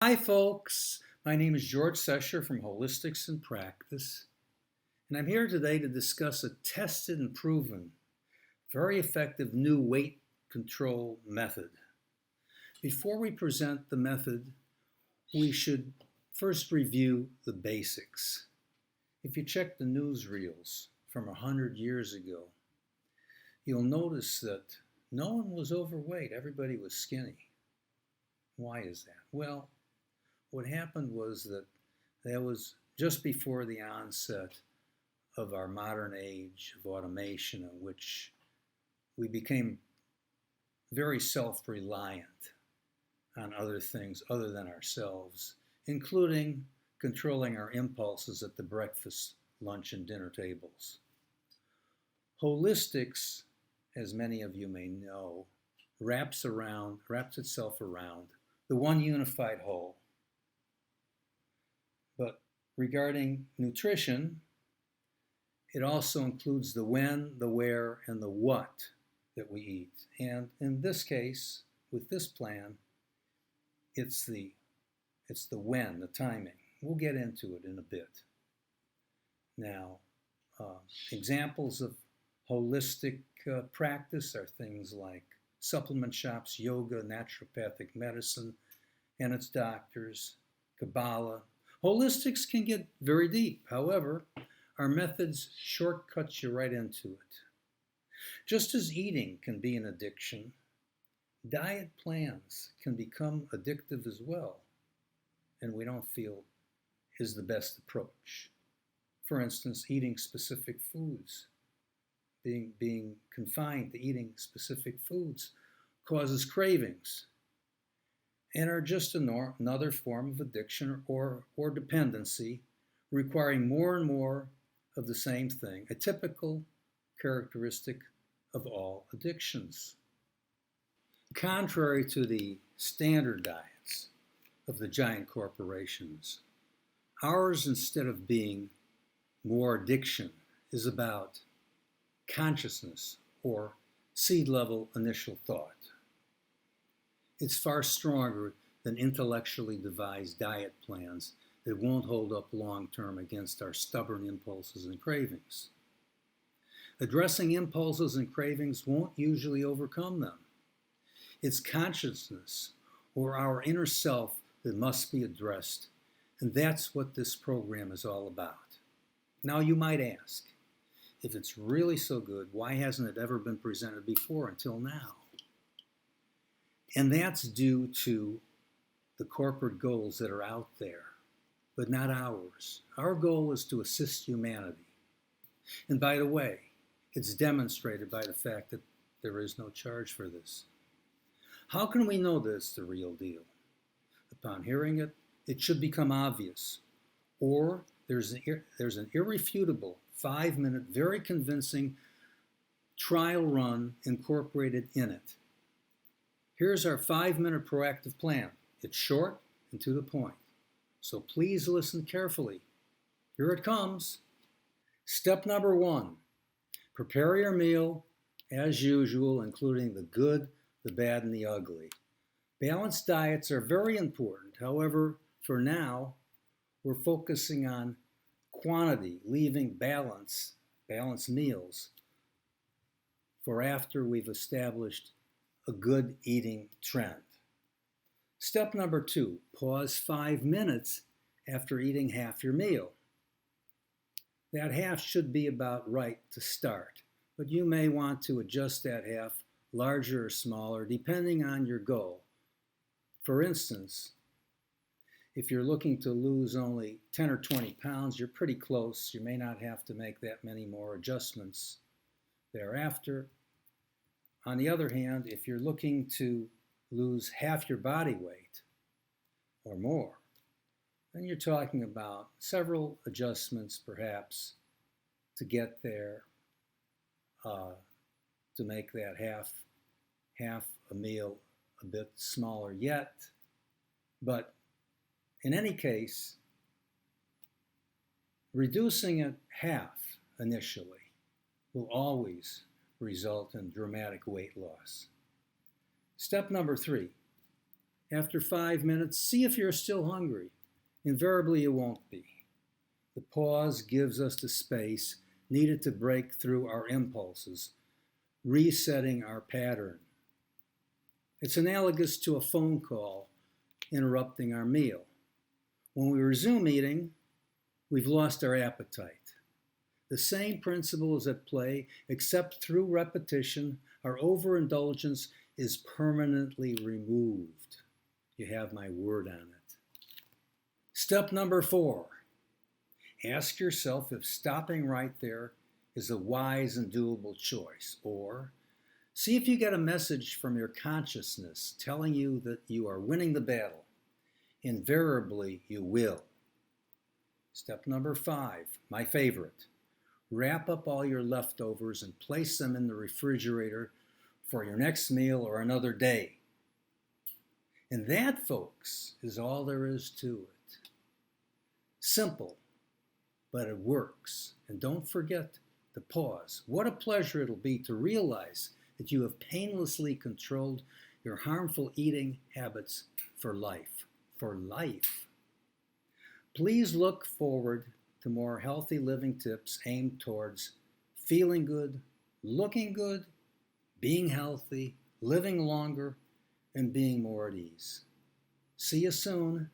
Hi, folks. My name is George Secher from Holistics in Practice, and I'm here today to discuss a tested and proven, very effective new weight control method. Before we present the method, we should first review the basics. If you check the newsreels from 100 years ago, you'll notice that no one was overweight, everybody was skinny. Why is that? Well, what happened was that was just before the onset of our modern age of automation, in which we became very self-reliant on other things other than ourselves, including controlling our impulses at the breakfast, lunch, and dinner tables. Holistics, as many of you may know, wraps itself around the one unified whole. But regarding nutrition, it also includes the when, the where, and the what that we eat. And in this case, with this plan, it's the when, the timing. We'll get into it in a bit. Now, examples of holistic practice are things like supplement shops, yoga, naturopathic medicine and its doctors, Kabbalah. Holistics can get very deep. However, our methods shortcut you right into it. Just as eating can be an addiction, diet plans can become addictive as well, and we don't feel is the best approach. For instance, eating specific foods, being confined to eating specific foods causes cravings and are just another form of addiction or dependency, requiring more and more of the same thing, a typical characteristic of all addictions. Contrary to the standard diets of the giant corporations, ours, instead of being more addiction, is about consciousness or seed-level initial thought. It's far stronger than intellectually devised diet plans that won't hold up long-term against our stubborn impulses and cravings. Addressing impulses and cravings won't usually overcome them. It's consciousness or our inner self that must be addressed, and that's what this program is all about. Now you might ask, if it's really so good, why hasn't it ever been presented before until now? And that's due to the corporate goals that are out there, but not ours. Our goal is to assist humanity. And by the way, it's demonstrated by the fact that there is no charge for this. How can we know this, the real deal? Upon hearing it, it should become obvious. Or there's an irrefutable 5-minute, very convincing trial run incorporated in it. Here's our 5-minute proactive plan. It's short and to the point. So please listen carefully. Here it comes. Step number 1, prepare your meal as usual, including the good, the bad, and the ugly. Balanced diets are very important. However, for now, we're focusing on quantity, leaving balanced meals for after we've established a good eating trend. Step number 2, pause 5 minutes after eating half your meal. That half should be about right to start, but you may want to adjust that half larger or smaller depending on your goal. For instance, if you're looking to lose only 10 or 20 pounds, you're pretty close. You may not have to make that many more adjustments thereafter. On the other hand, if you're looking to lose half your body weight or more, then you're talking about several adjustments perhaps to get there, to make that half a meal a bit smaller yet. But in any case, reducing it half initially will always result in dramatic weight loss. Step number 3, After 5 minutes, see if you're still hungry. Invariably, you won't be. The pause gives us the space needed to break through our impulses, resetting our pattern. It's analogous to a phone call interrupting our meal. When we resume eating, we've lost our appetite. The same principle is at play, except through repetition, our overindulgence is permanently removed. You have my word on it. Step number 4. Ask yourself if stopping right there is a wise and doable choice, or see if you get a message from your consciousness telling you that you are winning the battle. Invariably, you will. Step number 5, my favorite. Wrap up all your leftovers and place them in the refrigerator for your next meal or another day. And that, folks, is all there is to it. Simple, but it works. And don't forget to pause. What a pleasure it'll be to realize that you have painlessly controlled your harmful eating habits for life. For life. Please look forward to more healthy living tips aimed towards feeling good, looking good, being healthy, living longer, and being more at ease. See you soon.